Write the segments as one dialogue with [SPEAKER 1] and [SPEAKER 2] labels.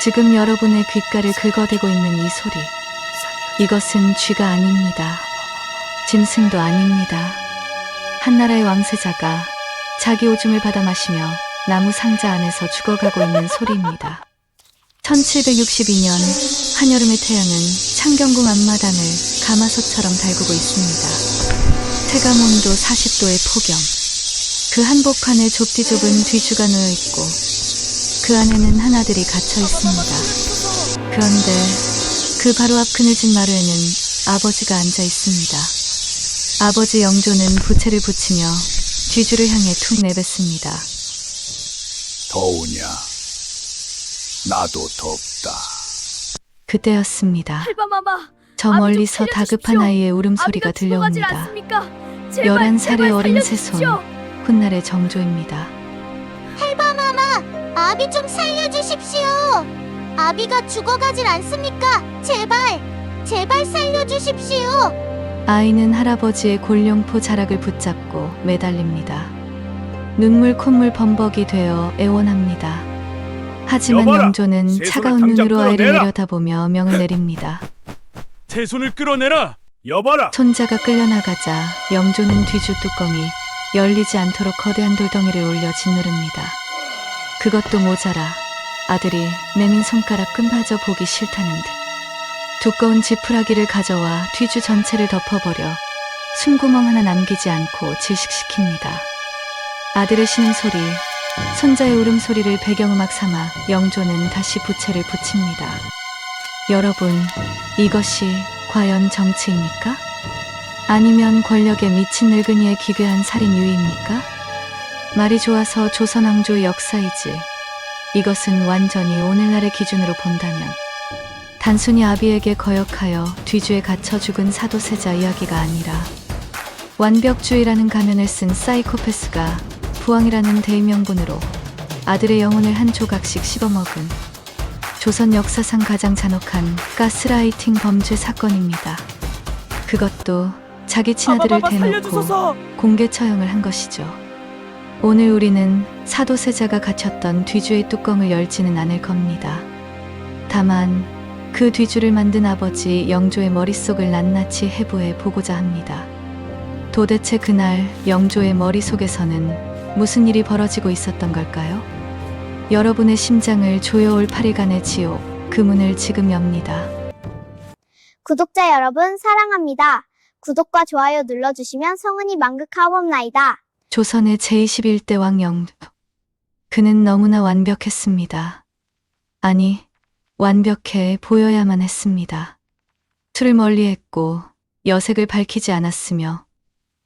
[SPEAKER 1] 지금 여러분의 귓가를 긁어대고 있는 이 소리, 이것은 쥐가 아닙니다. 짐승도 아닙니다. 한나라의 왕세자가 자기 오줌을 받아 마시며 나무 상자 안에서 죽어가고 있는 소리입니다. 1762년 한여름의 태양은 창경궁 앞마당을 가마솥처럼 달구고 있습니다. 체감온도 40도의 폭염. 그 한복판에 좁디좁은 뒤주가 놓여 있고 그 안에는 하나들이 갇혀 있습니다. 그런데 그 바로 앞 그늘진 마루에는 아버지가 앉아 있습니다. 아버지 영조는 부채를 붙이며 뒤주를 향해 툭 내뱉습니다.
[SPEAKER 2] 더우냐? 나도 덥다.
[SPEAKER 1] 그때였습니다.
[SPEAKER 3] 할바마마,
[SPEAKER 1] 저
[SPEAKER 3] 아비 좀
[SPEAKER 1] 멀리서
[SPEAKER 3] 살려주십시오.
[SPEAKER 1] 다급한 아이의 울음소리가
[SPEAKER 3] 아비가 죽어가질
[SPEAKER 1] 들려옵니다.
[SPEAKER 3] 않습니까? 제발,
[SPEAKER 1] 11살의
[SPEAKER 3] 제발
[SPEAKER 1] 어린
[SPEAKER 3] 살려주십시오.
[SPEAKER 1] 새손 훗날의 정조입니다.
[SPEAKER 4] 아비 좀 살려주십시오. 아비가 죽어가질 않습니까? 제발 살려주십시오.
[SPEAKER 1] 아이는 할아버지의 골룡포 자락을 붙잡고 매달립니다. 눈물 콧물 범벅이 되어 애원합니다. 하지만
[SPEAKER 2] 여봐라!
[SPEAKER 1] 영조는
[SPEAKER 2] 새 손을
[SPEAKER 1] 차가운
[SPEAKER 2] 당장
[SPEAKER 1] 눈으로 아이를
[SPEAKER 2] 끌어내라!
[SPEAKER 1] 내려다보며 명을 내립니다.
[SPEAKER 2] 새 손을 끌어내라. 여봐라.
[SPEAKER 1] 손자가 끌려나가자 영조는 뒤주 뚜껑이 열리지 않도록 거대한 돌덩이를 올려 짓누릅니다. 그것도 모자라 아들이 내민 손가락 끈 빠져 보기 싫다는 듯 두꺼운 지푸라기를 가져와 뒤주 전체를 덮어버려 숨구멍 하나 남기지 않고 질식시킵니다. 아들의 신음소리, 손자의 울음소리를 배경음악 삼아 영조는 다시 부채를 붙입니다. 여러분, 이것이 과연 정치입니까? 아니면 권력에 미친 늙은이의 기괴한 살인 유의입니까? 말이 좋아서 조선왕조의 역사이지 이것은 완전히 오늘날의 기준으로 본다면 단순히 아비에게 거역하여 뒤주에 갇혀 죽은 사도세자 이야기가 아니라 완벽주의라는 가면을 쓴 사이코패스가 부왕이라는 대의명분으로 아들의 영혼을 한 조각씩 씹어먹은 조선 역사상 가장 잔혹한 가스라이팅 범죄 사건입니다. 그것도 자기 친아들을
[SPEAKER 3] 아바마마
[SPEAKER 1] 대놓고
[SPEAKER 3] 살려주소서.
[SPEAKER 1] 공개 처형을 한 것이죠. 오늘 우리는 사도세자가 갇혔던 뒤주의 뚜껑을 열지는 않을 겁니다. 다만 그 뒤주를 만든 아버지 영조의 머릿속을 낱낱이 해부해 보고자 합니다. 도대체 그날 영조의 머릿속에서는 무슨 일이 벌어지고 있었던 걸까요? 여러분의 심장을 조여올 8일간의 지옥, 그 문을 지금 엽니다.
[SPEAKER 4] 구독자 여러분 사랑합니다. 구독과 좋아요 눌러주시면 성은이 만극하옵나이다.
[SPEAKER 1] 조선의 제21대 왕 영조. 그는 너무나 완벽했습니다. 아니, 완벽해 보여야만 했습니다. 술을 멀리했고 여색을 밝히지 않았으며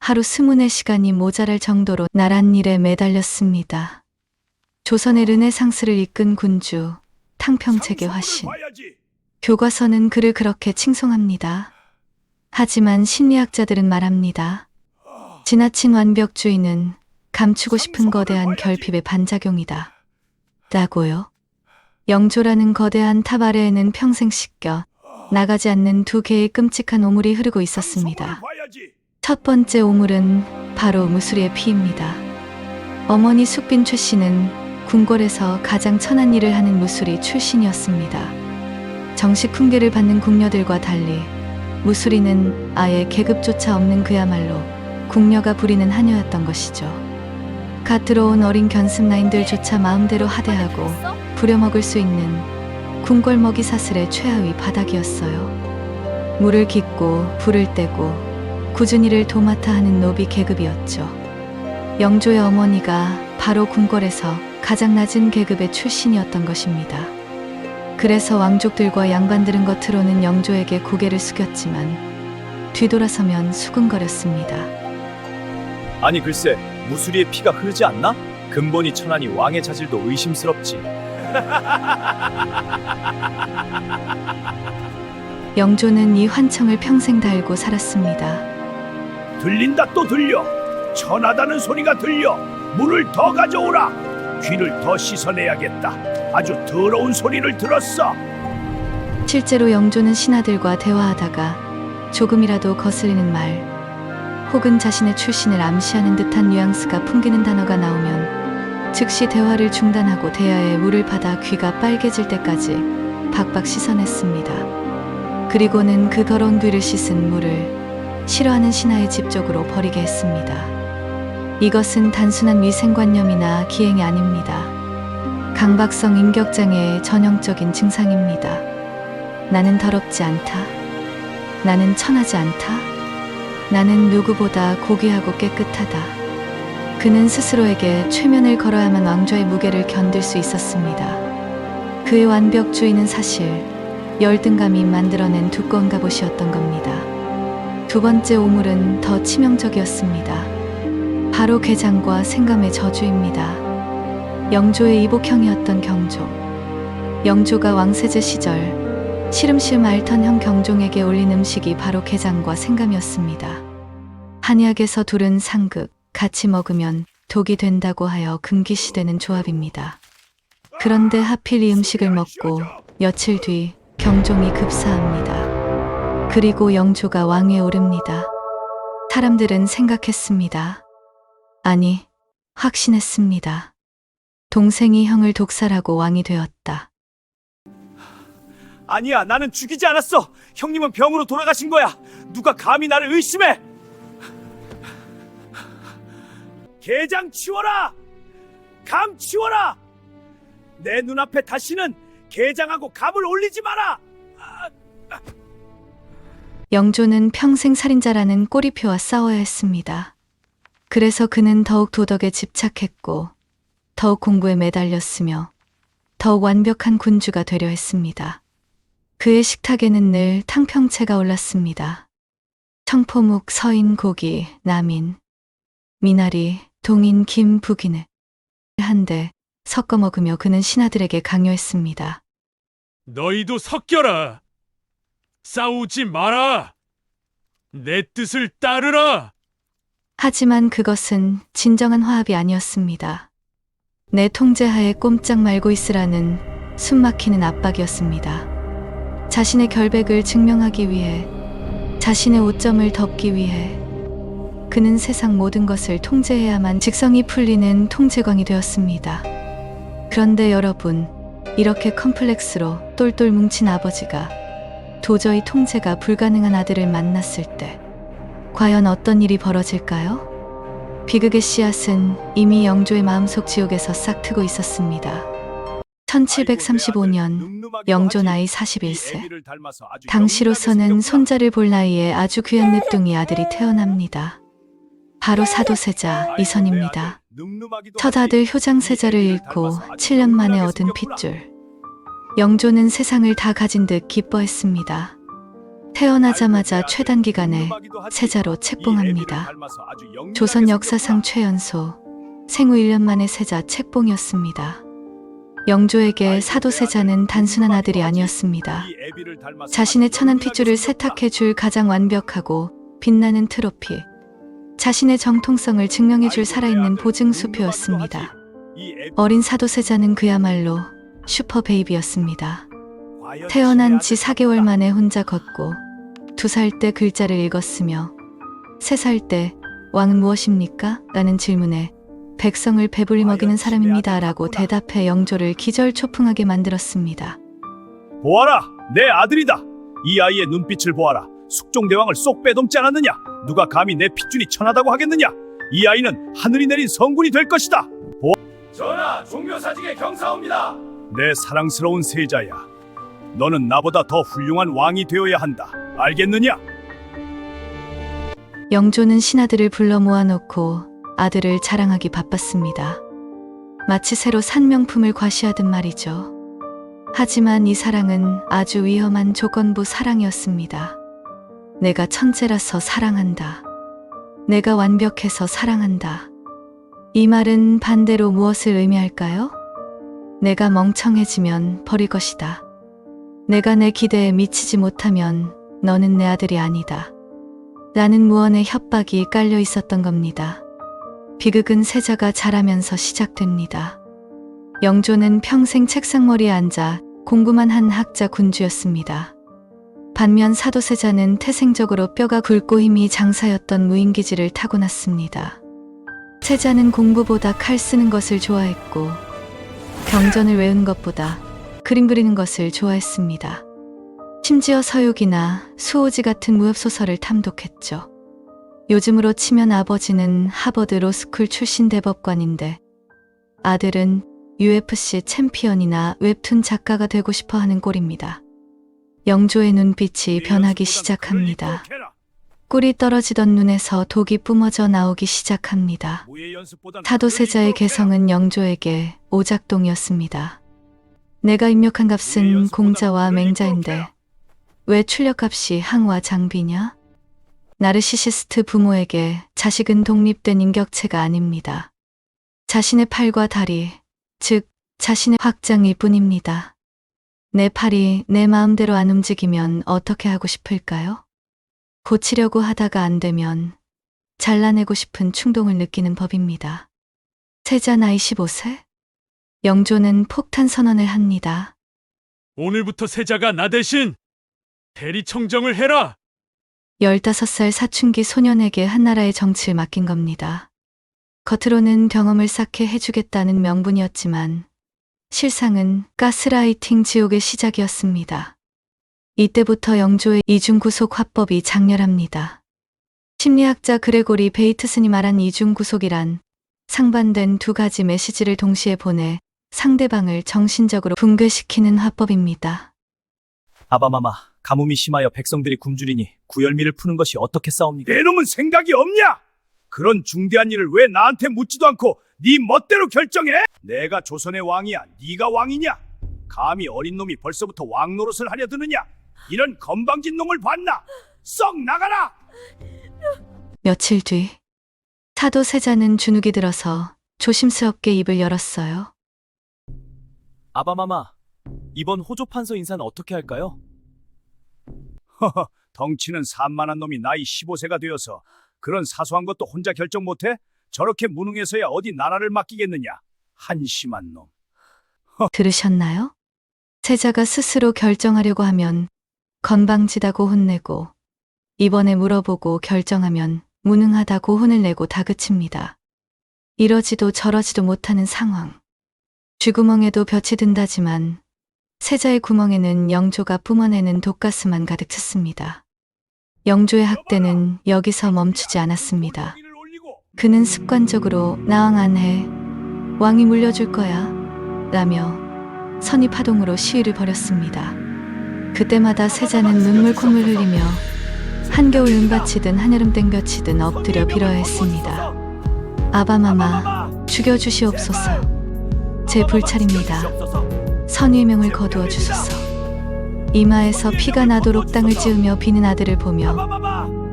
[SPEAKER 1] 하루 20시간이 모자랄 정도로 나란 일에 매달렸습니다. 조선의 르네상스를 이끈 군주, 탕평책의 화신. 교과서는 그를 그렇게 칭송합니다. 하지만 심리학자들은 말합니다. 지나친 완벽주의는 감추고 싶은 거대한 결핍의 반작용이다. 라고요. 영조라는 거대한 탑 아래에는 평생 씻겨 나가지 않는 두 개의 끔찍한 오물이 흐르고 있었습니다. 첫 번째 오물은 바로 무수리의 피입니다. 어머니 숙빈 최 씨는 궁궐에서 가장 천한 일을 하는 무수리 출신이었습니다. 정식 훈계를 받는 궁녀들과 달리 무수리는 아예 계급조차 없는 그야말로 궁녀가 부리는 하녀였던 것이죠. 갓 들어온 어린 견습라인들조차 마음대로 하대하고 부려먹을 수 있는 궁궐먹이 사슬의 최하위 바닥이었어요. 물을 깃고 불을 떼고 굳은 일을 도맡아 하는 노비 계급이었죠. 영조의 어머니가 바로 궁궐에서 가장 낮은 계급의 출신이었던 것입니다. 그래서 왕족들과 양반들은 겉으로는 영조에게 고개를 숙였지만 뒤돌아서면 수근거렸습니다.
[SPEAKER 5] 아니 글쎄 무수리의 피가 흐르지 않나? 근본이 천하니 왕의 자질도 의심스럽지.
[SPEAKER 1] 영조는 이 환청을 평생 달고 살았습니다.
[SPEAKER 2] 들린다 또 들려. 천하다는 소리가 들려. 물을 더 가져오라. 귀를 더 씻어내야겠다. 아주 더러운 소리를 들었어.
[SPEAKER 1] 실제로 영조는 신하들과 대화하다가 조금이라도 거슬리는 말 혹은 자신의 출신을 암시하는 듯한 뉘앙스가 풍기는 단어가 나오면 즉시 대화를 중단하고 대야에 물을 받아 귀가 빨개질 때까지 박박 씻어냈습니다. 그리고는 그 더러운 귀를 씻은 물을 싫어하는 신하의 집 쪽으로 버리게 했습니다. 이것은 단순한 위생관념이나 기행이 아닙니다. 강박성 인격장애의 전형적인 증상입니다. 나는 더럽지 않다. 나는 천하지 않다. 나는 누구보다 고귀하고 깨끗하다. 그는 스스로에게 최면을 걸어야만 왕좌의 무게를 견딜 수 있었습니다. 그의 완벽주의는 사실 열등감이 만들어낸 두꺼운 갑옷이었던 겁니다. 두 번째 오물은 더 치명적이었습니다. 바로 괴장과 생감의 저주입니다. 영조의 이복형이었던 경조. 영조가 왕세제 시절 시름시름 앓던 형 경종에게 올린 음식이 바로 게장과 생감이었습니다. 한약에서 둘은 상극, 같이 먹으면 독이 된다고 하여 금기시되는 조합입니다. 그런데 하필 이 음식을 먹고 며칠 뒤 경종이 급사합니다. 그리고 영조가 왕위에 오릅니다. 사람들은 생각했습니다. 아니, 확신했습니다. 동생이 형을 독살하고 왕이 되었다.
[SPEAKER 5] 아니야, 나는 죽이지 않았어. 형님은 병으로 돌아가신 거야. 누가 감히 나를 의심해?
[SPEAKER 2] 게장 치워라! 감 치워라! 내 눈앞에 다시는 게장하고 감을 올리지 마라!
[SPEAKER 1] 영조는 평생 살인자라는 꼬리표와 싸워야 했습니다. 그래서 그는 더욱 도덕에 집착했고 더욱 공부에 매달렸으며 더욱 완벽한 군주가 되려 했습니다. 그의 식탁에는 늘 탕평채가 올랐습니다. 청포묵, 서인, 고기, 남인, 미나리, 동인, 김, 북인을 한데 섞어 먹으며 그는 신하들에게 강요했습니다.
[SPEAKER 3] 너희도 섞여라. 싸우지 마라. 내 뜻을 따르라.
[SPEAKER 1] 하지만 그것은 진정한 화합이 아니었습니다. 내 통제하에 꼼짝 말고 있으라는 숨막히는 압박이었습니다. 자신의 결백을 증명하기 위해, 자신의 오점을 덮기 위해 그는 세상 모든 것을 통제해야만 직성이 풀리는 통제광이 되었습니다. 그런데 여러분, 이렇게 컴플렉스로 똘똘 뭉친 아버지가 도저히 통제가 불가능한 아들을 만났을 때 과연 어떤 일이 벌어질까요? 비극의 씨앗은 이미 영조의 마음속 지옥에서 싹트고 있었습니다. 1735년 영조 나이 41세. 당시로서는 손자를 볼 나이에 아주 귀한 늦둥이 아들이 태어납니다. 바로 사도세자 이선입니다. 첫 아들 효장세자를 잃고 7년 만에 얻은 핏줄. 영조는 세상을 다 가진 듯 기뻐했습니다. 태어나자마자 최단기간에 세자로 책봉합니다. 조선 역사상 최연소, 생후 1년 만에 세자 책봉이었습니다. 영조에게 사도세자는 단순한 아들이 아니었습니다. 자신의 천한 핏줄을 세탁해 줄 가장 완벽하고 빛나는 트로피, 자신의 정통성을 증명해 줄 살아있는 보증수표였습니다. 어린 사도세자는 그야말로 슈퍼 베이비였습니다. 태어난 지 4개월 만에 혼자 걷고 2살 때 글자를 읽었으며 3살 때 왕은 무엇입니까? 라는 질문에 백성을 배불리 먹이는 사람입니다 라고 대답해 영조를 기절초풍하게 만들었습니다.
[SPEAKER 2] 보아라, 내 아들이다. 이 아이의 눈빛을 보아라. 숙종대왕을 쏙 빼닮지 않았느냐? 누가 감히 내 핏줄이 천하다고 하겠느냐? 이 아이는 하늘이 내린 성군이 될 것이다. 전하, 종묘사직에 경사옵니다. 내 사랑스러운 세자야, 너는 나보다 더 훌륭한 왕이 되어야 한다. 알겠느냐?
[SPEAKER 1] 영조는 신하들을 불러 모아놓고 아들을 자랑하기 바빴습니다. 마치 새로 산 명품을 과시하듯 말이죠. 하지만 이 사랑은 아주 위험한 조건부 사랑이었습니다. 내가 천재라서 사랑한다. 내가 완벽해서 사랑한다. 이 말은 반대로 무엇을 의미할까요? 내가 멍청해지면 버릴 것이다. 내가 내 기대에 미치지 못하면 너는 내 아들이 아니다. 라는 무언의 협박이 깔려 있었던 겁니다. 비극은 세자가 자라면서 시작됩니다. 영조는 평생 책상머리에 앉아 공부만 한 학자 군주였습니다. 반면 사도세자는 태생적으로 뼈가 굵고 힘이 장사였던 무인기질을 타고났습니다. 세자는 공부보다 칼 쓰는 것을 좋아했고 경전을 외우는 것보다 그림 그리는 것을 좋아했습니다. 심지어 서육이나 수호지 같은 무협소설을 탐독했죠. 요즘으로 치면 아버지는 하버드 로스쿨 출신 대법관인데 아들은 UFC 챔피언이나 웹툰 작가가 되고 싶어 하는 꼴입니다. 영조의 눈빛이 변하기 시작합니다. 꿀이 떨어지던 눈에서 독이 뿜어져 나오기 시작합니다. 타도세자의 개성은 영조에게 오작동이었습니다. 내가 입력한 값은 공자와 맹자인데 왜 출력값이 항와 장비냐? 나르시시스트 부모에게 자식은 독립된 인격체가 아닙니다. 자신의 팔과 다리, 즉 자신의 확장일 뿐입니다. 내 팔이 내 마음대로 안 움직이면 어떻게 하고 싶을까요? 고치려고 하다가 안 되면 잘라내고 싶은 충동을 느끼는 법입니다. 세자 나이 15세? 영조는 폭탄 선언을 합니다.
[SPEAKER 3] 오늘부터 세자가 나 대신 대리청정을 해라.
[SPEAKER 1] 15살 사춘기 소년에게 한나라의 정치를 맡긴 겁니다. 겉으로는 경험을 쌓게 해주겠다는 명분이었지만 실상은 가스라이팅 지옥의 시작이었습니다. 이때부터 영조의 이중구속 화법이 장렬합니다. 심리학자 그레고리 베이트슨이 말한 이중구속이란 상반된 두 가지 메시지를 동시에 보내 상대방을 정신적으로 붕괴시키는 화법입니다.
[SPEAKER 5] 아바마마, 가뭄이 심하여 백성들이 굶주리니 구열미를 푸는 것이 어떻게 싸웁니까?
[SPEAKER 2] 내 놈은 생각이 없냐? 그런 중대한 일을 왜 나한테 묻지도 않고 네 멋대로 결정해? 내가 조선의 왕이야, 네가 왕이냐? 감히 어린 놈이 벌써부터 왕 노릇을 하려 드느냐? 이런 건방진 놈을 봤나? 썩 나가라!
[SPEAKER 1] 며칠 뒤 타도세자는 주눅이 들어서 조심스럽게 입을 열었어요.
[SPEAKER 5] 아바마마, 이번 호조 판서 인사는 어떻게 할까요?
[SPEAKER 2] 허허, 덩치는 산만한 놈이 나이 15세가 되어서 그런 사소한 것도 혼자 결정 못해? 저렇게 무능해서야 어디 나라를 맡기겠느냐? 한심한 놈.
[SPEAKER 1] 들으셨나요? 세자가 스스로 결정하려고 하면 건방지다고 혼내고 이번에 물어보고 결정하면 무능하다고 혼을 내고 다그칩니다. 이러지도 저러지도 못하는 상황. 쥐구멍에도 볕이 든다지만 세자의 구멍에는 영조가 뿜어내는 독가스만 가득 찼습니다. 영조의 학대는 여기서 멈추지 않았습니다. 그는 습관적으로 나왕 안 해, 왕이 물려줄 거야 라며 선의 파동으로 시위를 벌였습니다. 그때마다 세자는 눈물 콧물 흘리며 한겨울 눈밭이든 한여름 땡볕이든 엎드려 빌어야 했습니다. 아바마마, 죽여주시옵소서. 제 불찰입니다. 선의의 명을 거두어 주소서. 이마에서 피가 나도록 땅을 찌우며 비는 아들을 보며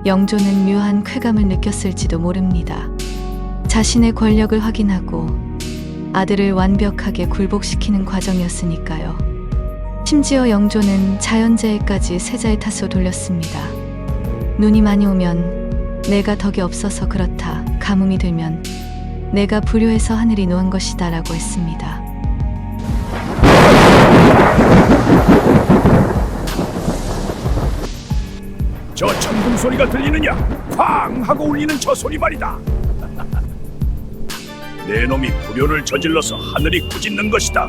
[SPEAKER 1] 영조는 묘한 쾌감을 느꼈을지도 모릅니다. 자신의 권력을 확인하고 아들을 완벽하게 굴복시키는 과정이었으니까요. 심지어 영조는 자연재해까지 세자의 탓으로 돌렸습니다. 눈이 많이 오면 내가 덕이 없어서 그렇다. 가뭄이 들면 내가 불효해서 하늘이 놓은 것이다 라고 했습니다.
[SPEAKER 2] 저 천둥 소리가 들리느냐? 쾅 하고 울리는 저 소리 말이다. 내 놈이 불효를 저질러서 하늘이 꾸짖는 것이다.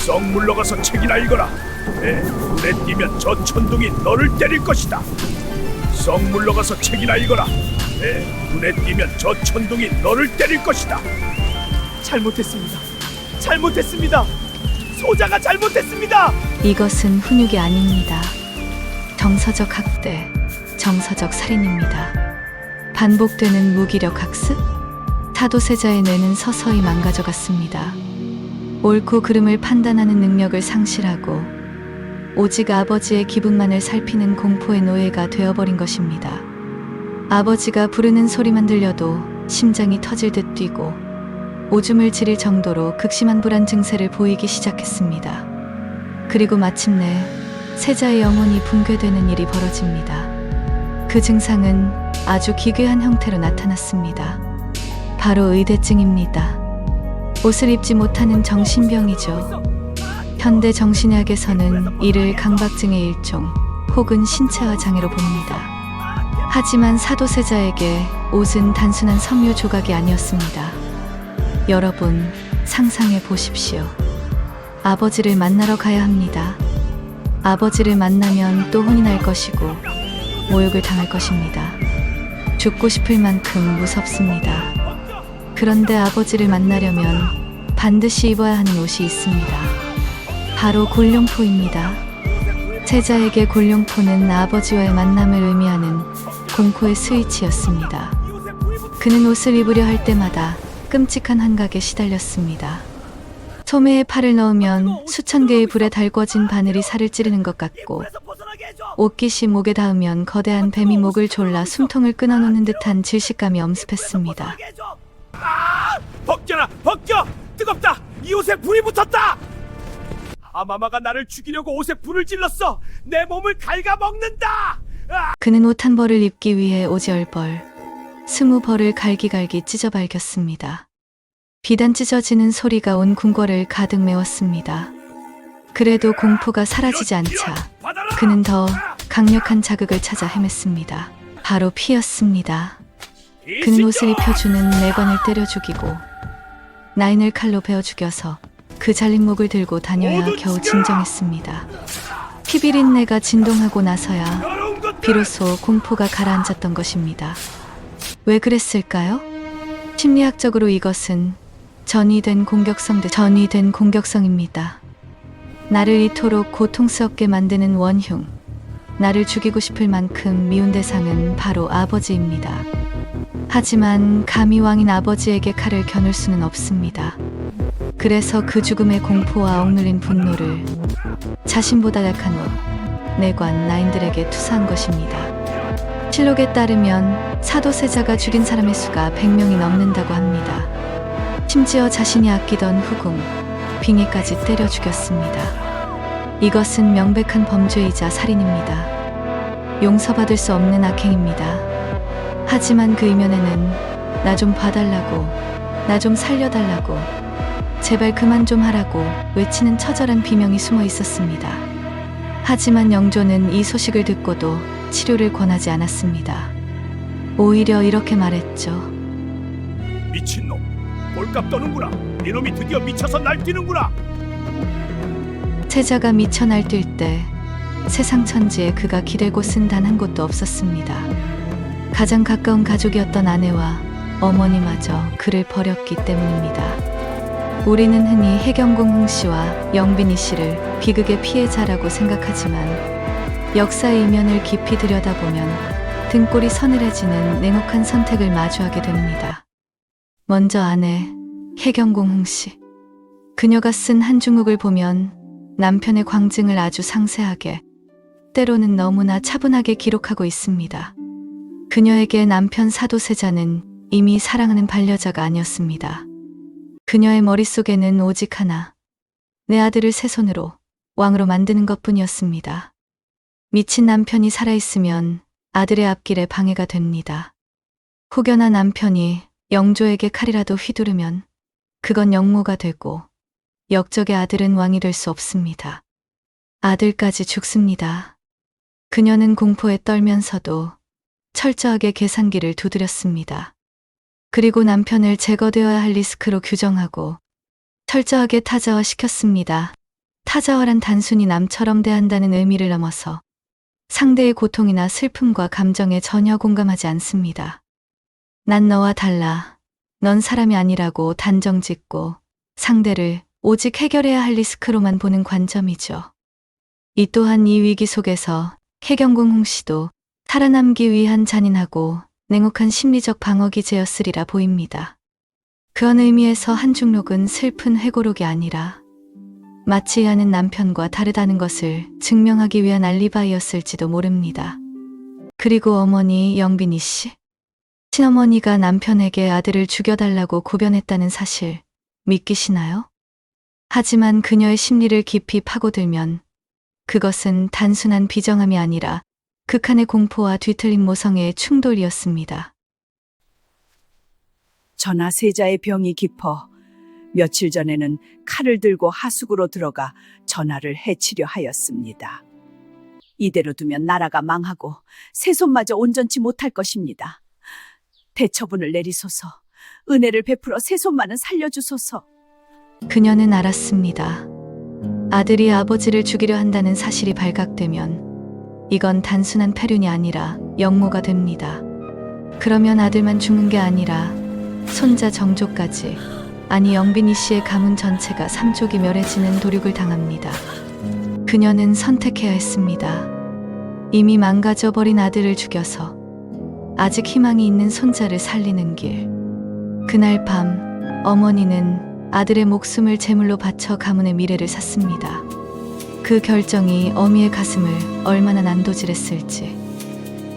[SPEAKER 2] 썩 물러가서 책이나 읽어라. 내 눈에 띄면 저 천둥이 너를 때릴 것이다. 썩 물러가서 책이나 읽어라. 내 눈에 띄면 저 천둥이 너를 때릴 것이다.
[SPEAKER 5] 잘못했습니다. 잘못했습니다. 소자가 잘못했습니다.
[SPEAKER 1] 이것은 훈육이 아닙니다. 정서적 학대, 정서적 살인입니다. 반복되는 무기력 학습? 타도세자의 뇌는 서서히 망가져갔습니다. 옳고 그름을 판단하는 능력을 상실하고 오직 아버지의 기분만을 살피는 공포의 노예가 되어버린 것입니다. 아버지가 부르는 소리만 들려도 심장이 터질 듯 뛰고 오줌을 지릴 정도로 극심한 불안 증세를 보이기 시작했습니다. 그리고 마침내 세자의 영혼이 붕괴되는 일이 벌어집니다. 그 증상은 아주 기괴한 형태로 나타났습니다. 바로 의대증입니다. 옷을 입지 못하는 정신병이죠. 현대 정신의학에서는 이를 강박증의 일종 혹은 신체화 장애로 봅니다. 하지만 사도세자에게 옷은 단순한 섬유 조각이 아니었습니다. 여러분, 상상해 보십시오. 아버지를 만나러 가야 합니다. 아버지를 만나면 또 혼이 날 것이고 모욕을 당할 것입니다. 죽고 싶을 만큼 무섭습니다. 그런데 아버지를 만나려면 반드시 입어야 하는 옷이 있습니다. 바로 골룡포입니다. 세자에게 골룡포는 아버지와의 만남을 의미하는 공포의 스위치였습니다. 그는 옷을 입으려 할 때마다 끔찍한 환각에 시달렸습니다. 소매에 팔을 넣으면 수천 개의 불에 달궈진 바늘이 살을 찌르는 것 같고, 옷깃이 목에 닿으면 거대한 뱀이 목을 졸라 숨통을 끊어놓는 듯한 질식감이 엄습했습니다.
[SPEAKER 2] 벗겨라, 벗겨! 뜨겁다! 이 옷에 불이 붙었다! 아마마가 나를 죽이려고 옷에 불을 질렀어! 내 몸을 갉아먹는다!
[SPEAKER 1] 그는 옷 한 벌을 입기 위해 오지얼벌 20벌을 갈기갈기 찢어 발겼습니다. 비단 찢어지는 소리가 온 궁궐을 가득 메웠습니다. 그래도 공포가 사라지지 않자 그는 더 강력한 자극을 찾아 헤맸습니다. 바로 피였습니다. 그는 옷을 입혀주는 내관을 때려 죽이고 나인을 칼로 베어 죽여서 그 잘린 목을 들고 다녀야 겨우 진정했습니다. 피비린내가 진동하고 나서야 비로소 공포가 가라앉았던 것입니다. 왜 그랬을까요? 심리학적으로 이것은 전이된 공격성입니다. 나를 이토록 고통스럽게 만드는 원흉, 나를 죽이고 싶을 만큼 미운 대상은 바로 아버지입니다. 하지만 감히 왕인 아버지에게 칼을 겨눌 수는 없습니다. 그래서 그 죽음의 공포와 억눌린 분노를 자신보다 약한 옷, 내관, 나인들에게 투사한 것입니다. 실록에 따르면 사도세자가 죽인 사람의 수가 100명이 넘는다고 합니다. 심지어 자신이 아끼던 후궁, 빙의까지 때려 죽였습니다. 이것은 명백한 범죄이자 살인입니다. 용서받을 수 없는 악행입니다. 하지만 그 이면에는 나 좀 봐달라고, 나 좀 살려달라고, 제발 그만 좀 하라고 외치는 처절한 비명이 숨어 있었습니다. 하지만 영조는 이 소식을 듣고도 치료를 권하지 않았습니다. 오히려 이렇게 말했죠.
[SPEAKER 2] 미친놈! 볼값 떠는구나! 이놈이 드디어 미쳐서 날뛰는구나!
[SPEAKER 1] 세자가 미쳐 날뛸 때 세상 천지에 그가 기대고 쓴 단 한 곳도 없었습니다. 가장 가까운 가족이었던 아내와 어머니마저 그를 버렸기 때문입니다. 우리는 흔히 해경궁 홍씨와 영빈이 씨를 비극의 피해자라고 생각하지만 역사의 이면을 깊이 들여다보면 등골이 서늘해지는 냉혹한 선택을 마주하게 됩니다. 먼저 아내 해경궁 홍씨. 그녀가 쓴 한중국을 보면 남편의 광증을 아주 상세하게, 때로는 너무나 차분하게 기록하고 있습니다. 그녀에게 남편 사도세자는 이미 사랑하는 반려자가 아니었습니다. 그녀의 머릿속에는 오직 하나, 내 아들을 새 손으로 왕으로 만드는 것뿐이었습니다. 미친 남편이 살아있으면 아들의 앞길에 방해가 됩니다. 혹여나 남편이 영조에게 칼이라도 휘두르면 그건 역모가 되고 역적의 아들은 왕이 될 수 없습니다. 아들까지 죽습니다. 그녀는 공포에 떨면서도 철저하게 계산기를 두드렸습니다. 그리고 남편을 제거되어야 할 리스크로 규정하고 철저하게 타자화시켰습니다. 타자화란 단순히 남처럼 대한다는 의미를 넘어서 상대의 고통이나 슬픔과 감정에 전혀 공감하지 않습니다. 난 너와 달라. 넌 사람이 아니라고 단정짓고 상대를 오직 해결해야 할 리스크로만 보는 관점이죠. 이 또한 이 위기 속에서 해경궁 홍씨도 살아남기 위한 잔인하고 냉혹한 심리적 방어 기제였으리라 보입니다. 그런 의미에서 한중록은 슬픈 회고록이 아니라 마치 하는 남편과 다르다는 것을 증명하기 위한 알리바이였을지도 모릅니다. 그리고 어머니 영빈이 씨. 친어머니가 남편에게 아들을 죽여달라고 고변했다는 사실 믿기시나요? 하지만 그녀의 심리를 깊이 파고들면 그것은 단순한 비정함이 아니라 극한의 공포와 뒤틀린 모성애의 충돌이었습니다.
[SPEAKER 6] 전하 세자의 병이 깊어 며칠 전에는 칼을 들고 하숙으로 들어가 전하를 해치려 하였습니다. 이대로 두면 나라가 망하고 세손마저 온전치 못할 것입니다. 대처분을 내리소서. 은혜를 베풀어 세손마는 살려주소서.
[SPEAKER 1] 그녀는 알았습니다. 아들이 아버지를 죽이려 한다는 사실이 발각되면 이건 단순한 폐륜이 아니라 역모가 됩니다. 그러면 아들만 죽는 게 아니라 손자 정조까지, 아니 영빈이 씨의 가문 전체가 삼족이 멸해지는 도륙을 당합니다. 그녀는 선택해야 했습니다. 이미 망가져버린 아들을 죽여서 아직 희망이 있는 손자를 살리는 길. 그날 밤 어머니는 아들의 목숨을 제물로 바쳐 가문의 미래를 샀습니다. 그 결정이 어미의 가슴을 얼마나 난도질했을지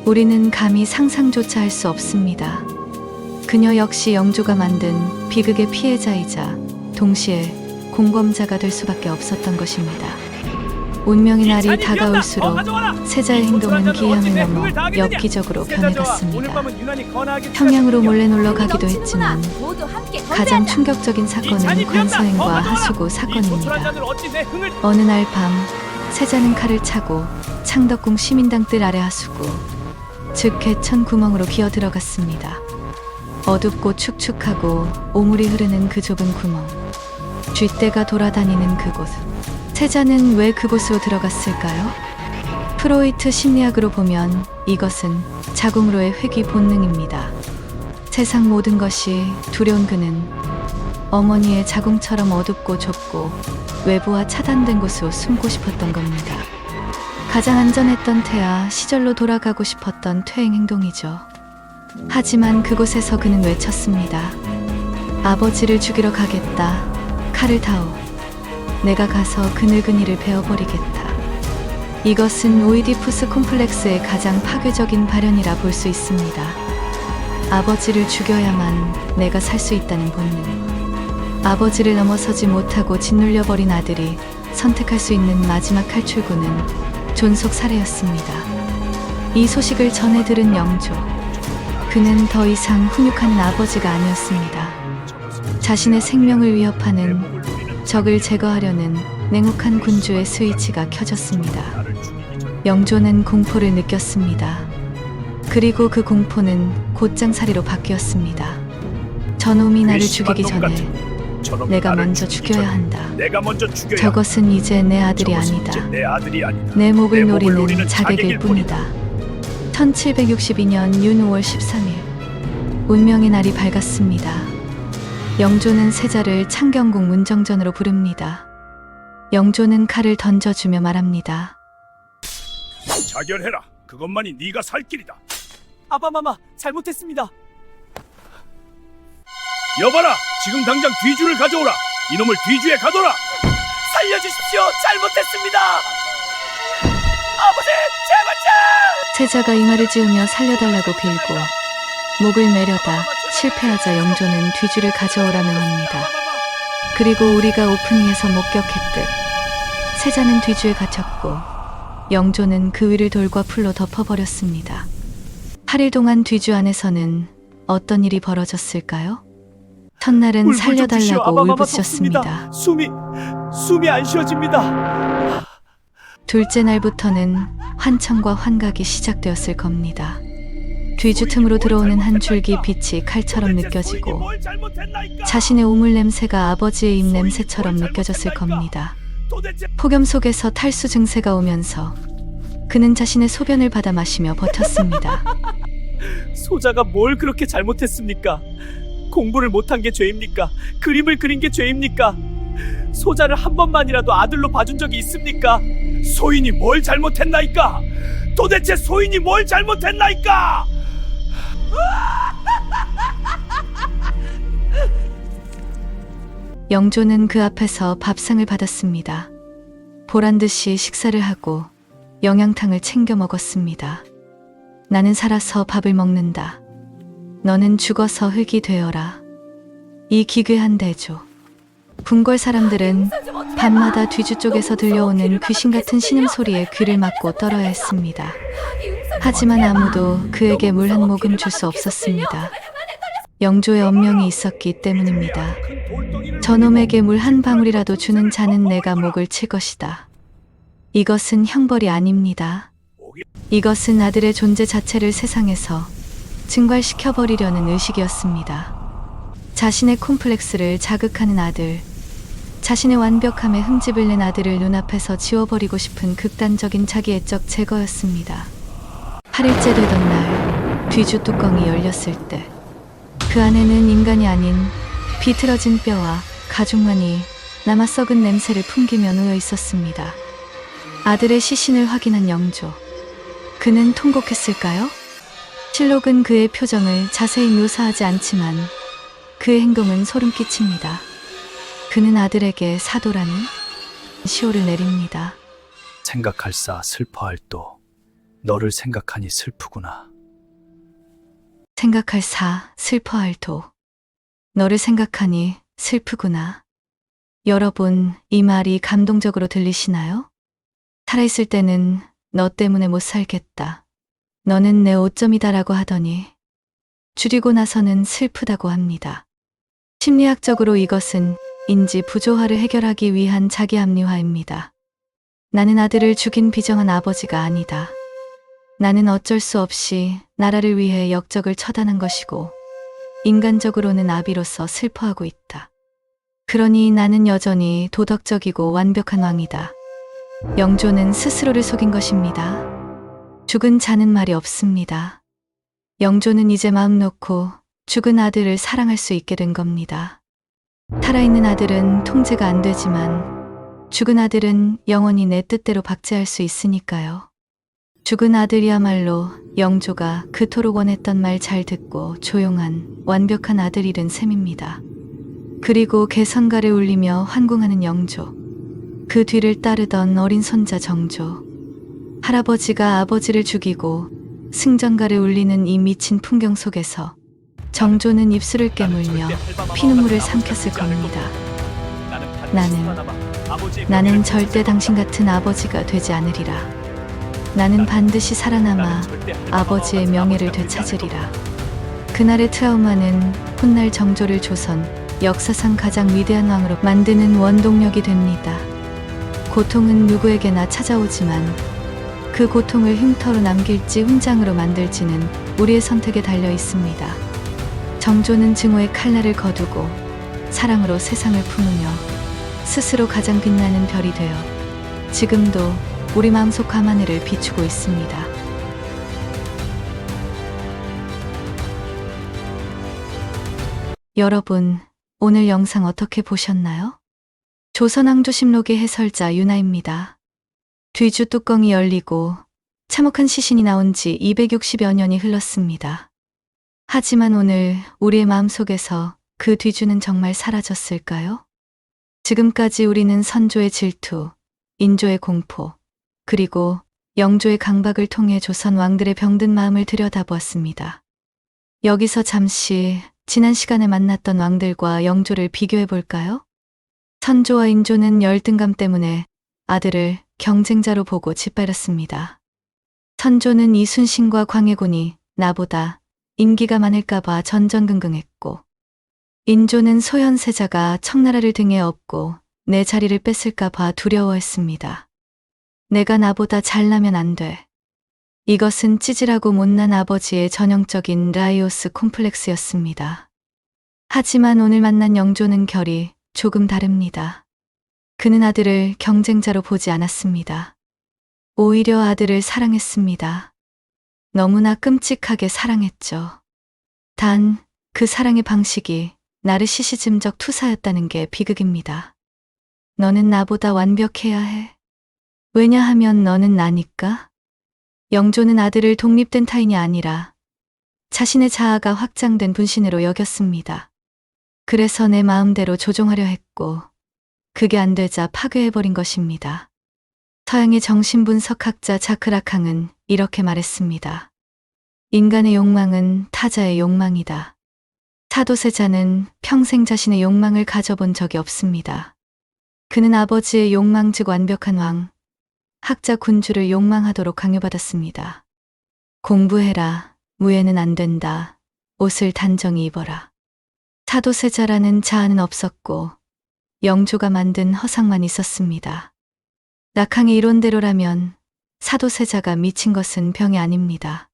[SPEAKER 1] 우리는 감히 상상조차 할 수 없습니다. 그녀 역시 영조가 만든 비극의 피해자이자 동시에 공범자가 될 수밖에 없었던 것입니다. 운명의 날이 다가올수록 세자의 행동은 기형을 넘어 엽기적으로 변해갔습니다. 평양으로 몰래 놀러 가기도 했지만 가장 충격적인 사건은 관서행과 하수구 사건입니다. 어느 날 밤 세자는 칼을 차고 창덕궁 시민당 뜰 아래 하수구, 즉 개천 구멍으로 기어 들어갔습니다. 어둡고 축축하고 오물이 흐르는 그 좁은 구멍, 쥐떼가 돌아다니는 그곳. 세자는 왜 그곳으로 들어갔을까요? 프로이트 심리학으로 보면 이것은 자궁으로의 회귀 본능입니다. 세상 모든 것이 두려운 그는 어머니의 자궁처럼 어둡고 좁고 외부와 차단된 곳으로 숨고 싶었던 겁니다. 가장 안전했던 태아 시절로 돌아가고 싶었던 퇴행 행동이죠. 하지만 그곳에서 그는 외쳤습니다. 아버지를 죽이러 가겠다. 칼을 다오. 내가 가서 그 늙은이를 베어버리겠다. 이것은 오이디푸스 콤플렉스의 가장 파괴적인 발현이라 볼 수 있습니다. 아버지를 죽여야만 내가 살 수 있다는 본능. 아버지를 넘어서지 못하고 짓눌려버린 아들이 선택할 수 있는 마지막 탈출구는 존속 살해였습니다. 이 소식을 전해 들은 영조. 그는 더 이상 훈육하는 아버지가 아니었습니다. 자신의 생명을 위협하는 적을 제거하려는 냉혹한 군주의 스위치가 켜졌습니다. 영조는 공포를 느꼈습니다. 그리고 그 공포는 곧장살이로 바뀌었습니다. 저놈이 나를 죽이기 전에 내가 먼저 죽여야 한다. 저것은 이제 내 아들이 아니다. 내 목을 노리는 자객일 뿐이다. 1762년 윤 5월 13일 운명의 날이 밝았습니다. 영조는 세자를 창경궁 문정전으로 부릅니다. 영조는 칼을 던져주며 말합니다.
[SPEAKER 2] 자결해라. 그것만이 네가 살 길이다.
[SPEAKER 7] 아바마마 잘못했습니다.
[SPEAKER 2] 여봐라. 지금 당장 뒤주를 가져오라. 이놈을 뒤주에 가둬라.
[SPEAKER 7] 살려주십시오. 잘못했습니다. 아버지 제발요.
[SPEAKER 1] 세자가 이 말을 지으며 살려달라고 빌고 목을 매려다 실패하자 영조는 뒤주를 가져오라 명합니다. 그리고 우리가 오프닝에서 목격했듯 세자는 뒤주에 갇혔고 영조는 그 위를 돌과 풀로 덮어버렸습니다. 8일 동안 뒤주 안에서는 어떤 일이 벌어졌을까요? 첫날은 살려달라고 울부짖었습니다.
[SPEAKER 7] 숨이 안 쉬어집니다.
[SPEAKER 1] 둘째 날부터는 환청과 환각이 시작되었을 겁니다. 뒤주 틈으로 들어오는 한 줄기 빛이 칼처럼 느껴지고 자신의 우물 냄새가 아버지의 입 냄새처럼 느껴졌을 겁니다. 폭염 속에서 탈수 증세가 오면서 그는 자신의 소변을 받아 마시며 버텼습니다.
[SPEAKER 7] 소자가 뭘 그렇게 잘못했습니까? 공부를 못한 게 죄입니까? 그림을 그린 게 죄입니까? 소자를 한 번만이라도 아들로 봐준 적이 있습니까?
[SPEAKER 2] 소인이 뭘 잘못했나이까? 도대체 소인이 뭘 잘못했나이까?
[SPEAKER 1] 영조는 그 앞에서 밥상을 받았습니다. 보란듯이 식사를 하고 영양탕을 챙겨 먹었습니다. 나는 살아서 밥을 먹는다. 너는 죽어서 흙이 되어라. 이 기괴한 대조. 궁궐 사람들은 밤마다 뒤주 쪽에서 들려오는 귀신 같은 신음소리에 귀를 막고 떨어야 했습니다. 하지만 아무도 그에게 물 한 모금 줄 수 없었습니다. 영조의 엄명이 있었기 때문입니다. 저놈에게 물 한 방울이라도 주는 자는 내가 목을 칠 것이다. 이것은 형벌이 아닙니다. 이것은 아들의 존재 자체를 세상에서 증발시켜버리려는 의식이었습니다. 자신의 콤플렉스를 자극하는 아들, 자신의 완벽함에 흠집을 낸 아들을 눈앞에서 지워버리고 싶은 극단적인 자기애적 제거였습니다. 8일째 되던 날, 뒤주 뚜껑이 열렸을 때 그 안에는 인간이 아닌 비틀어진 뼈와 가죽만이 남아 썩은 냄새를 풍기며 놓여 있었습니다. 아들의 시신을 확인한 영조. 그는 통곡했을까요? 실록은 그의 표정을 자세히 묘사하지 않지만 그의 행동은 소름 끼칩니다. 그는 아들에게 사도라는 시호를 내립니다.
[SPEAKER 5] 생각할사 슬퍼할도 너를 생각하니 슬프구나.
[SPEAKER 1] 생각할 사, 슬퍼할 도. 너를 생각하니 슬프구나. 여러분, 이 말이 감동적으로 들리시나요? 살아있을 때는 너 때문에 못 살겠다. 너는 내 오점이다라고 하더니 줄이고 나서는 슬프다고 합니다. 심리학적으로 이것은 인지 부조화를 해결하기 위한 자기 합리화입니다. 나는 아들을 죽인 비정한 아버지가 아니다. 나는 어쩔 수 없이 나라를 위해 역적을 처단한 것이고 인간적으로는 아비로서 슬퍼하고 있다. 그러니 나는 여전히 도덕적이고 완벽한 왕이다. 영조는 스스로를 속인 것입니다. 죽은 자는 말이 없습니다. 영조는 이제 마음 놓고 죽은 아들을 사랑할 수 있게 된 겁니다. 살아있는 아들은 통제가 안 되지만 죽은 아들은 영원히 내 뜻대로 박제할 수 있으니까요. 죽은 아들이야말로 영조가 그토록 원했던 말 잘 듣고 조용한 완벽한 아들 잃은 셈입니다. 그리고 개선가를 울리며 환궁하는 영조. 그 뒤를 따르던 어린 손자 정조. 할아버지가 아버지를 죽이고 승전가를 울리는 이 미친 풍경 속에서 정조는 입술을 깨물며 피눈물을 삼켰을 겁니다. 나는 절대 당신 같은 아버지가 되지 않으리라. 나는 반드시 살아남아 아버지의 명예를 되찾으리라. 그날의 트라우마는 훗날 정조를 조선 역사상 가장 위대한 왕으로 만드는 원동력이 됩니다. 고통은 누구에게나 찾아오지만 그 고통을 흉터로 남길지 훈장으로 만들지는 우리의 선택에 달려 있습니다. 정조는 증오의 칼날을 거두고 사랑으로 세상을 품으며 스스로 가장 빛나는 별이 되어 지금도 우리 마음속 밤하늘을 비추고 있습니다. 여러분, 오늘 영상 어떻게 보셨나요? 조선왕조심록의 해설자 유나입니다. 뒤주 뚜껑이 열리고 참혹한 시신이 나온 지 260여 년이 흘렀습니다. 하지만 오늘 우리의 마음속에서 그 뒤주는 정말 사라졌을까요? 지금까지 우리는 선조의 질투, 인조의 공포, 그리고 영조의 강박을 통해 조선 왕들의 병든 마음을 들여다보았습니다. 여기서 잠시 지난 시간에 만났던 왕들과 영조를 비교해 볼까요? 선조와 인조는 열등감 때문에 아들을 경쟁자로 보고 짓밟았습니다. 선조는 이순신과 광해군이 나보다 인기가 많을까봐 전전긍긍했고, 인조는 소현세자가 청나라를 등에 업고 내 자리를 뺏을까봐 두려워했습니다. 내가 나보다 잘나면 안 돼. 이것은 찌질하고 못난 아버지의 전형적인 라이오스 콤플렉스였습니다. 하지만 오늘 만난 영조는 결이 조금 다릅니다. 그는 아들을 경쟁자로 보지 않았습니다. 오히려 아들을 사랑했습니다. 너무나 끔찍하게 사랑했죠. 단, 그 사랑의 방식이 나르시시즘적 투사였다는 게 비극입니다. 너는 나보다 완벽해야 해. 왜냐하면 너는 나니까. 영조는 아들을 독립된 타인이 아니라 자신의 자아가 확장된 분신으로 여겼습니다. 그래서 내 마음대로 조종하려 했고 그게 안 되자 파괴해버린 것입니다. 서양의 정신분석학자 자크 라캉은 이렇게 말했습니다. 인간의 욕망은 타자의 욕망이다. 사도세자는 평생 자신의 욕망을 가져본 적이 없습니다. 그는 아버지의 욕망 즉 완벽한 왕, 학자 군주를 욕망하도록 강요받았습니다. 공부해라, 무예는 안 된다, 옷을 단정히 입어라. 사도세자라는 자아는 없었고 영조가 만든 허상만 있었습니다. 라캉의 이론대로라면 사도세자가 미친 것은 병이 아닙니다.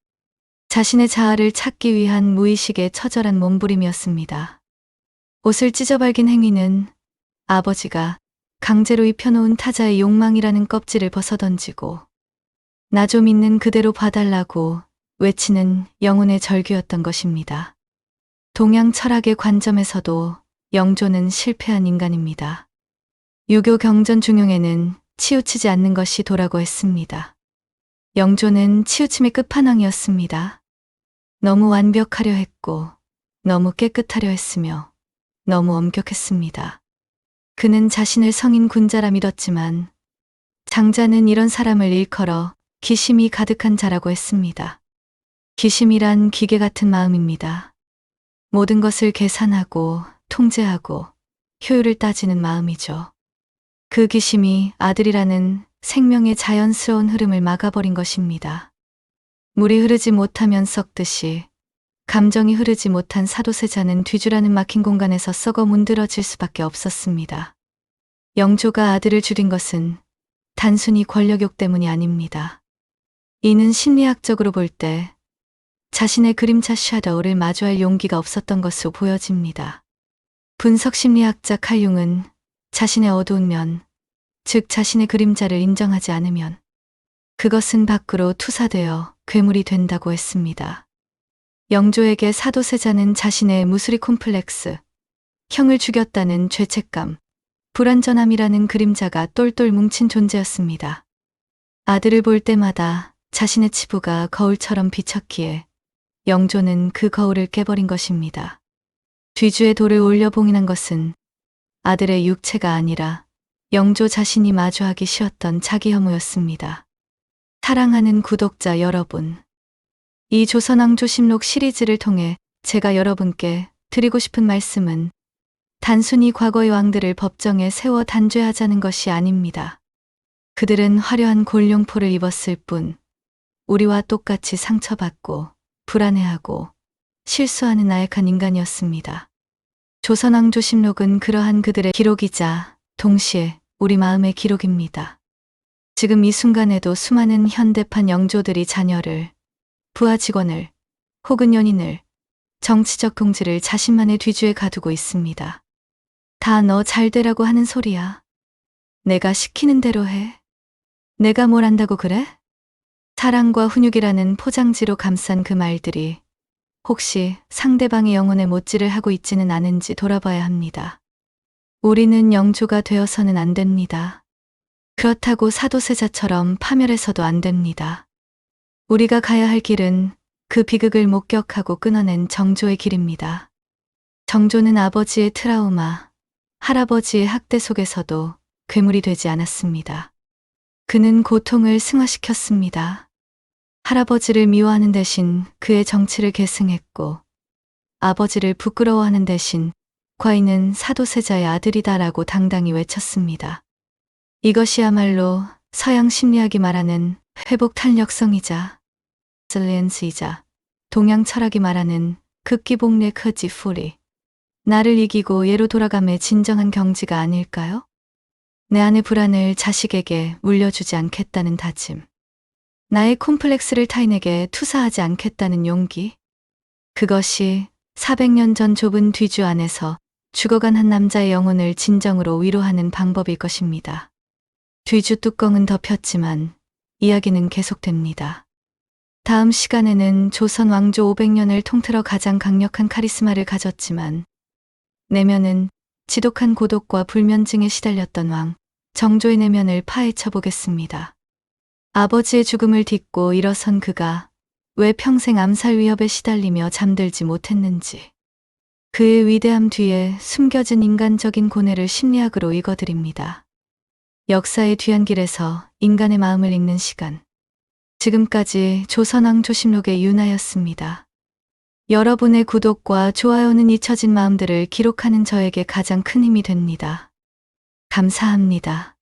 [SPEAKER 1] 자신의 자아를 찾기 위한 무의식의 처절한 몸부림이었습니다. 옷을 찢어발긴 행위는 아버지가 강제로 입혀놓은 타자의 욕망이라는 껍질을 벗어던지고 나 좀 있는 그대로 봐달라고 외치는 영혼의 절규였던 것입니다. 동양 철학의 관점에서도 영조는 실패한 인간입니다. 유교 경전 중용에는 치우치지 않는 것이 도라고 했습니다. 영조는 치우침의 끝판왕이었습니다. 너무 완벽하려 했고 너무 깨끗하려 했으며 너무 엄격했습니다. 그는 자신을 성인 군자라 믿었지만 장자는 이런 사람을 일컬어 기심이 가득한 자라고 했습니다. 기심이란 기계 같은 마음입니다. 모든 것을 계산하고 통제하고 효율을 따지는 마음이죠. 그 기심이 아들이라는 생명의 자연스러운 흐름을 막아버린 것입니다. 물이 흐르지 못하면 썩듯이 감정이 흐르지 못한 사도세자는 뒤주라는 막힌 공간에서 썩어 문드러질 수밖에 없었습니다. 영조가 아들을 줄인 것은 단순히 권력욕 때문이 아닙니다. 이는 심리학적으로 볼 때 자신의 그림자 샤도우를 마주할 용기가 없었던 것으로 보여집니다. 분석심리학자 칼융은 자신의 어두운 면, 즉 자신의 그림자를 인정하지 않으면 그것은 밖으로 투사되어 괴물이 된다고 했습니다. 영조에게 사도세자는 자신의 무수리 콤플렉스, 형을 죽였다는 죄책감, 불완전함이라는 그림자가 똘똘 뭉친 존재였습니다. 아들을 볼 때마다 자신의 치부가 거울처럼 비쳤기에 영조는 그 거울을 깨버린 것입니다. 뒤주에 돌을 올려 봉인한 것은 아들의 육체가 아니라 영조 자신이 마주하기 쉬웠던 자기 혐오였습니다. 사랑하는 구독자 여러분, 이 조선왕조심록 시리즈를 통해 제가 여러분께 드리고 싶은 말씀은 단순히 과거의 왕들을 법정에 세워 단죄하자는 것이 아닙니다. 그들은 화려한 골룡포를 입었을 뿐 우리와 똑같이 상처받고 불안해하고 실수하는 나약한 인간이었습니다. 조선왕조심록은 그러한 그들의 기록이자 동시에 우리 마음의 기록입니다. 지금 이 순간에도 수많은 현대판 영조들이 자녀를, 부하 직원을, 혹은 연인을, 정치적 공지를 자신만의 뒤주에 가두고 있습니다. 다 너 잘되라고 하는 소리야. 내가 시키는 대로 해. 내가 뭘 안다고 그래? 사랑과 훈육이라는 포장지로 감싼 그 말들이 혹시 상대방의 영혼에 못질을 하고 있지는 않은지 돌아봐야 합니다. 우리는 영조가 되어서는 안 됩니다. 그렇다고 사도세자처럼 파멸해서도 안 됩니다. 우리가 가야 할 길은 그 비극을 목격하고 끊어낸 정조의 길입니다. 정조는 아버지의 트라우마, 할아버지의 학대 속에서도 괴물이 되지 않았습니다. 그는 고통을 승화시켰습니다. 할아버지를 미워하는 대신 그의 정치를 계승했고 아버지를 부끄러워하는 대신 과인은 사도세자의 아들이다라고 당당히 외쳤습니다. 이것이야말로 서양 심리학이 말하는 회복 탄력성이자 레슬리엔스이자 동양 철학이 말하는 극기복례 크지풀이 나를 이기고 예로 돌아감의 진정한 경지가 아닐까요? 내 안의 불안을 자식에게 물려주지 않겠다는 다짐. 나의 콤플렉스를 타인에게 투사하지 않겠다는 용기. 그것이 400년 전 좁은 뒤주 안에서 죽어간 한 남자의 영혼을 진정으로 위로하는 방법일 것입니다. 뒤주 뚜껑은 덮였지만 이야기는 계속됩니다. 다음 시간에는 조선 왕조 500년을 통틀어 가장 강력한 카리스마를 가졌지만 내면은 지독한 고독과 불면증에 시달렸던 왕 정조의 내면을 파헤쳐 보겠습니다. 아버지의 죽음을 딛고 일어선 그가 왜 평생 암살 위협에 시달리며 잠들지 못했는지, 그의 위대함 뒤에 숨겨진 인간적인 고뇌를 심리학으로 읽어드립니다. 역사의 뒤안길에서 인간의 마음을 읽는 시간. 지금까지 조선왕조심록의 윤아였습니다. 여러분의 구독과 좋아요는 잊혀진 마음들을 기록하는 저에게 가장 큰 힘이 됩니다. 감사합니다.